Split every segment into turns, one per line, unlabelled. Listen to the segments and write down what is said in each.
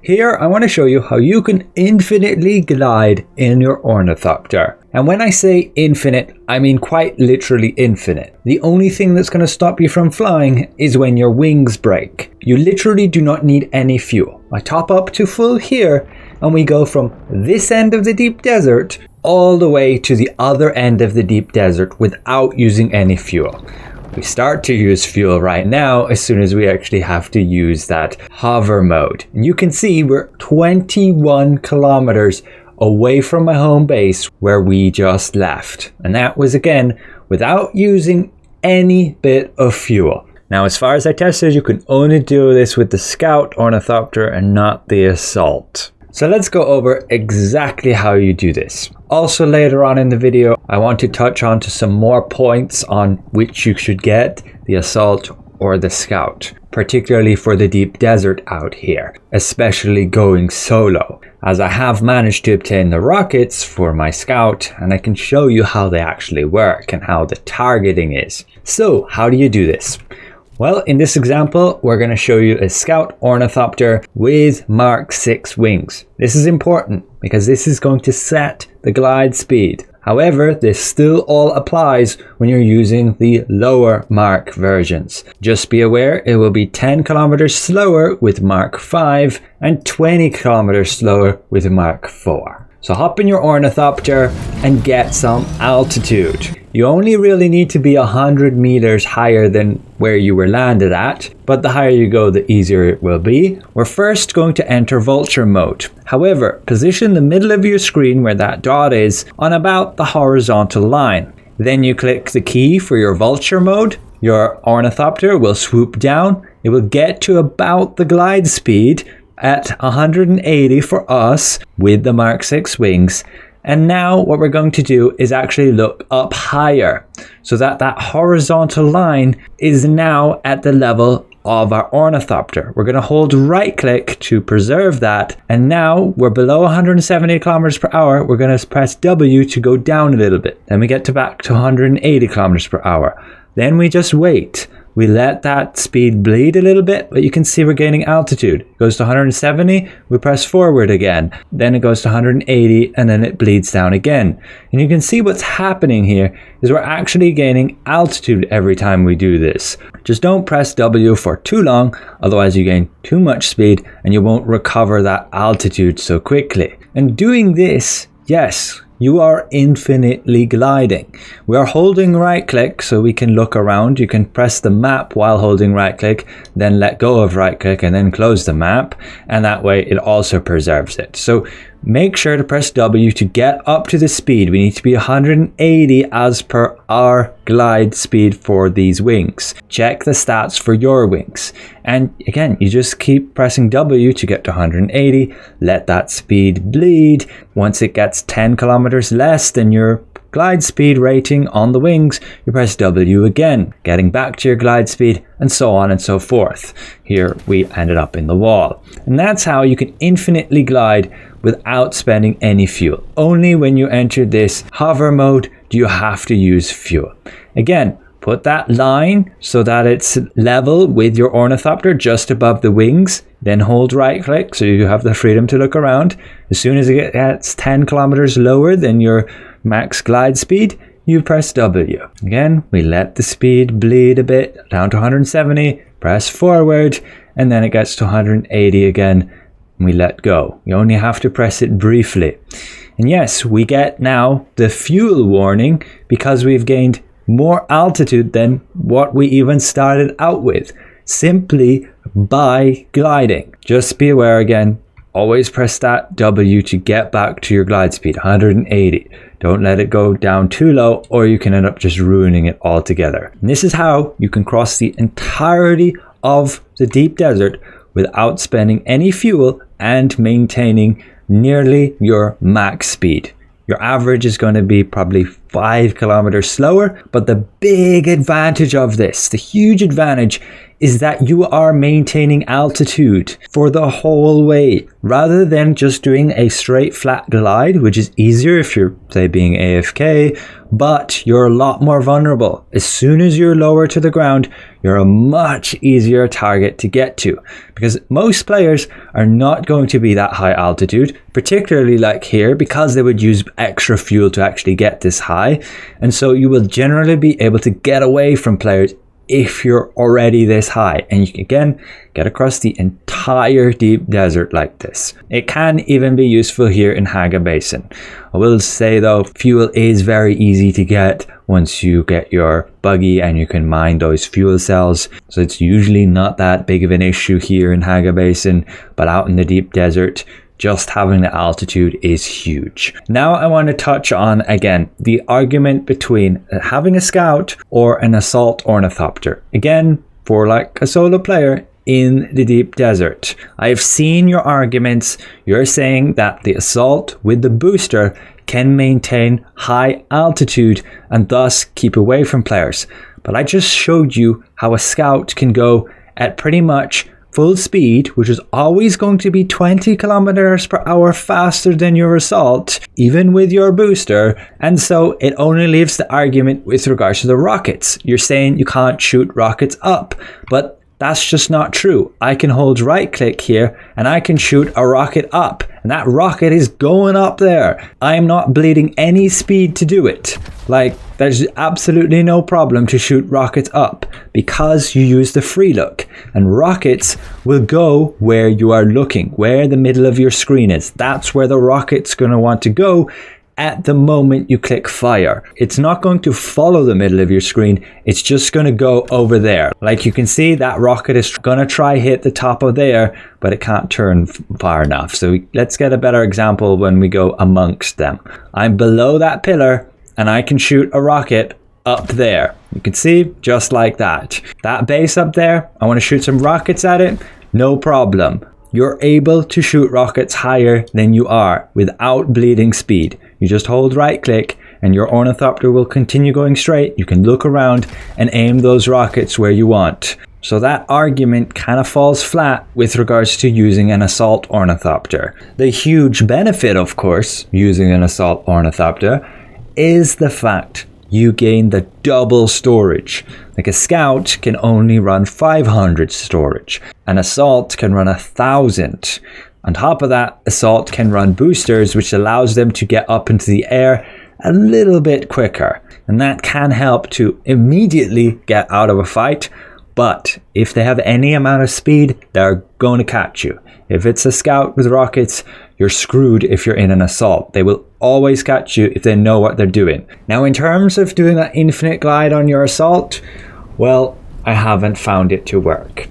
Here I want to show you how you can infinitely glide in your Ornithopter. And when I say infinite, I mean quite literally infinite. The only thing that's going to stop you from flying is when your wings break. You literally do not need any fuel. I top up to full here and we go from this end of the deep desert all the way to the other end of the deep desert without using any fuel. We start to use fuel right now as soon as we actually have to use that hover mode. And you can see we're 21 kilometers away from my home base where we just left. And that was again without using any bit of fuel. Now, as far as I tested, you can only do this with the Scout Ornithopter and not the Assault. So let's go over exactly how you do this. Also later on in the video, I want to touch on to some more points on which you should get, the Assault or the Scout, particularly for the deep desert out here, especially going solo, as I have managed to obtain the rockets for my Scout and I can show you how they actually work and how the targeting is. So how do you do this? Well, in this example, we're going to show you a Scout Ornithopter with Mark 6 wings. This is important because this is going to set the glide speed. However, this still all applies when you're using the lower Mark versions. Just be aware it will be 10 kilometers slower with Mark 5 and 20 kilometers slower with Mark 4. So hop in your Ornithopter and get some altitude. You only really need to be 100 meters higher than where you were landed at, but the higher you go, the easier it will be. We're first going to enter vulture mode. However, position the middle of your screen where that dot is on about the horizontal line. Then you click the key for your vulture mode. Your Ornithopter will swoop down. It will get to about the glide speed at 180 for us with the Mark 6 wings. And now what we're going to do is actually look up higher so that that horizontal line is now at the level of our Ornithopter. We're going to hold right click to preserve that. And now we're below 170 kilometers per hour. We're going to press W to go down a little bit. Then we get to back to 180 kilometers per hour. Then we just wait. We let that speed bleed a little bit, but you can see we're gaining altitude. It goes to 170, we press forward again. Then it goes to 180, and then it bleeds down again. And you can see what's happening here is we're actually gaining altitude every time we do this. Just don't press W for too long, otherwise you gain too much speed and you won't recover that altitude so quickly. And doing this, yes, you are infinitely gliding. We are holding right click so we can look around. You can press the map while holding right click, then let go of right click and then close the map. And that way it also preserves it. So make sure to press W to get up to the speed. We need to be 180 as per our glide speed for these wings. Check the stats for your wings. And again, you just keep pressing W to get to 180. Let that speed bleed. Once it gets 10 kilometers less than your glide speed rating on the wings, you press W again, getting back to your glide speed, and so on and so forth. Here we ended up in the wall. And that's how you can infinitely glide without spending any fuel. Only when you enter this hover mode do you have to use fuel. Again, put that line so that it's level with your Ornithopter just above the wings. Then hold right click so you have the freedom to look around. As soon as it gets 10 kilometers lower than your max glide speed, you press W. Again, we let the speed bleed a bit down to 170, press forward, and then it gets to 180 again. We let go. You only have to press it briefly. And yes, we get now the fuel warning because we've gained more altitude than what we even started out with, simply by gliding. Just be aware again, always press that W to get back to your glide speed, 180. Don't let it go down too low or you can end up just ruining it altogether. And this is how you can cross the entirety of the deep desert without spending any fuel and maintaining nearly your max speed. Your average is going to be probably 5 kilometers slower. But the big advantage of this, the huge advantage, is that you are maintaining altitude for the whole way, rather than just doing a straight flat glide, which is easier if you're, say, being AFK, but you're a lot more vulnerable. As soon as you're lower to the ground, you're a much easier target to get to, because most players are not going to be that high altitude, particularly like here, because they would use extra fuel to actually get this high. And so you will generally be able to get away from players if you're already this high, and you can again get across the entire deep desert like this. It can even be useful here in Haga Basin. I will say though, fuel is very easy to get once you get your buggy and you can mine those fuel cells, so it's usually not that big of an issue here in Haga Basin. But out in the deep desert, just having the altitude is huge. Now I want to touch on, again, the argument between having a scout or an assault ornithopter. Again, for like a solo player in the deep desert. I've seen your arguments. You're saying that the assault with the booster can maintain high altitude and thus keep away from players. But I just showed you how a scout can go at pretty much full speed, which is always going to be 20 kilometers per hour faster than your assault, even with your booster. And so it only leaves the argument with regards to the rockets. You're saying you can't shoot rockets up, but that's just not true. I can hold right click here and I can shoot a rocket up, and that rocket is going up there. I'm not bleeding any speed to do it. Like, there's absolutely no problem to shoot rockets up because you use the free look, and rockets will go where you are looking, where the middle of your screen is. That's where the rocket's going to want to go at the moment you click fire. It's not going to follow the middle of your screen. It's just going to go over there. Like you can see, that rocket is going to try hit the top of there, but it can't turn far enough. So let's get a better example when we go amongst them. I'm below that pillar and I can shoot a rocket up there. You can see, just like that. That base up there, I want to shoot some rockets at it. No problem. You're able to shoot rockets higher than you are without bleeding speed. You just hold right click and your ornithopter will continue going straight. You can look around and aim those rockets where you want. So that argument kind of falls flat with regards to using an assault ornithopter. The huge benefit, of course, using an assault ornithopter is the fact you gain the double storage. Like a scout can only run 500 storage. An assault can run 1,000. On top of that, assault can run boosters, which allows them to get up into the air a little bit quicker. And that can help to immediately get out of a fight. But if they have any amount of speed, they're going to catch you. If it's a scout with rockets, you're screwed if you're in an assault. They will always catch you if they know what they're doing. Now, in terms of doing that infinite glide on your assault, well, I haven't found it to work.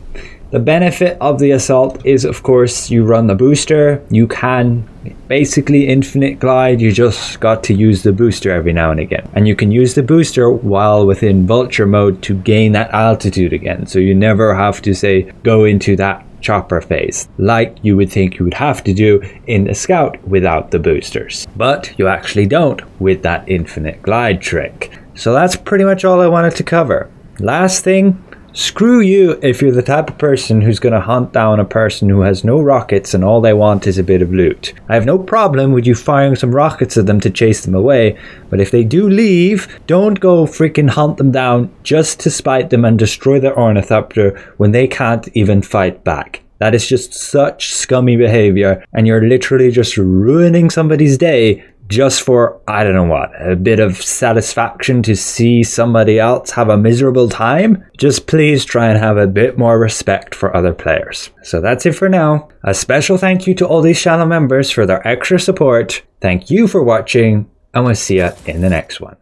The benefit of the assault is, of course, you run the booster. You can basically infinite glide. You just got to use the booster every now and again. And you can use the booster while within vulture mode to gain that altitude again. So you never have to, say, go into that chopper phase like you would think you would have to do in the scout without the boosters. But you actually don't with that infinite glide trick. So that's pretty much all I wanted to cover. Last thing, screw you if you're the type of person who's going to hunt down a person who has no rockets and all they want is a bit of loot. I have no problem with you firing some rockets at them to chase them away, but if they do leave, don't go freaking hunt them down just to spite them and destroy their ornithopter when they can't even fight back. That is just such scummy behavior, and you're literally just ruining somebody's day just for, I don't know what, a bit of satisfaction to see somebody else have a miserable time. Just please try and have a bit more respect for other players. So that's it for now. A special thank you to all these channel members for their extra support. Thank you for watching, and we'll see you in the next one.